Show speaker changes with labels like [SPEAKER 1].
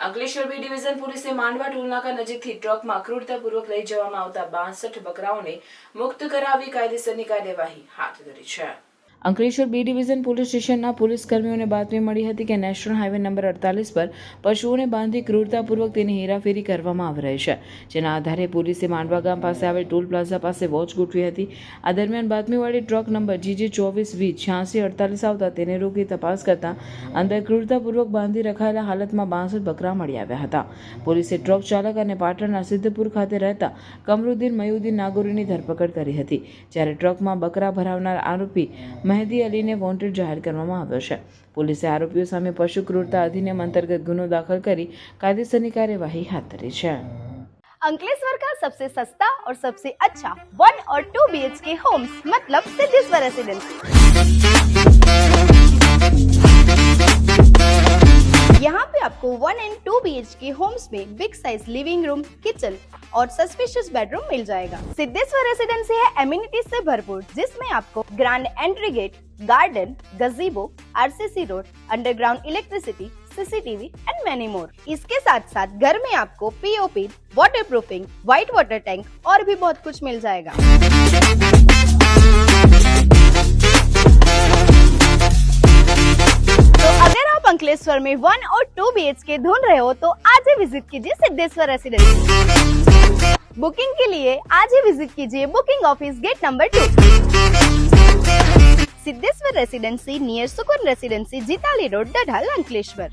[SPEAKER 1] Ankleshwar B division પોલીસે માંડવા ટોલનાકા નજીકથી ટ્રકમાં ક્રૂરતાપૂર્વક લઈ જવામાં આવતા 62 બકરાઓને મુક્ત કરાવી કાયદેસરની કાર્યવાહી હાથ ધરી છે। અંકલેશ્વર બી ડિવિઝન પોલીસ સ્ટેશનના પોલીસ કર્મીઓને બાતમી મળી હતી કે નેશનલ હાઈવે નંબર 48 પર પશુઓને બાંધી ક્રૂરતાપૂર્વક તેની હેરાફેરી કરવામાં આવી રહી છે, જેના આધારે પોલીસે માંડવા ગામ પાસે આવેલ ટોલ પ્લાઝા પાસે વોચ ગોઠવી હતી। આ દરમિયાન બાતમીવાળી ટ્રક નંબર GJ24V8648 આવતા તેને રોકી તપાસ કરતા અંદર ક્રૂરતાપૂર્વક બાંધી રખાયેલા હાલતમાં 62 બકરા મળી આવ્યા હતા। પોલીસે ટ્રક ચાલક અને પાટણના સિદ્ધપુર ખાતે રહેતા કમરુદ્દીન મયુદ્દીન નાગોરીની ધરપકડ કરી હતી, જ્યારે ટ્રકમાં બકરા ભરાવનાર આરોપી મહેદી અલીને વોન્ટેડ જાહેર કરવામાં આવ્યો છે। પોલીસે આરોપીઓ સામે પશુ ક્રૂરતા અધિનિયમ અંतर्गत गुनो दाखिल કરી કાયદેસરની કાર્યવાही हाथ धरी है।
[SPEAKER 2] अंकलेश्वर का सबसे सस्ता और सबसे अच्छा 1 और 2 BHK होम्स मतलब सिद्धेश्वर रेसिडेंसी। यहाँ पे आपको 1 एंड 2 BHK होम्स में big size living room, kitchen और सस्पिशियस बेडरूम मिल जाएगा। सिद्धेश्वर रेसिडेंसी है एमिनिटीज से भरपूर, जिसमें आपको grand entry gate, garden, gazebo, RCC road, underground electricity, CCTV and many more. इसके साथ साथ घर में आपको POP, waterproofing, white water tank और भी बहुत कुछ मिल जाएगा। तो अगर आप अंकलेश्वर में 1 और 2 BHK ढूंढ रहे हो तो आज ही विजिट कीजिए सिद्धेश्वर रेसिडेंसी। बुकिंग के लिए आज ही विजिट कीजिए booking office gate number 2, Siddheshwar residency near Sukoon residency, Jitali road, Dadhal, Ankleshwar.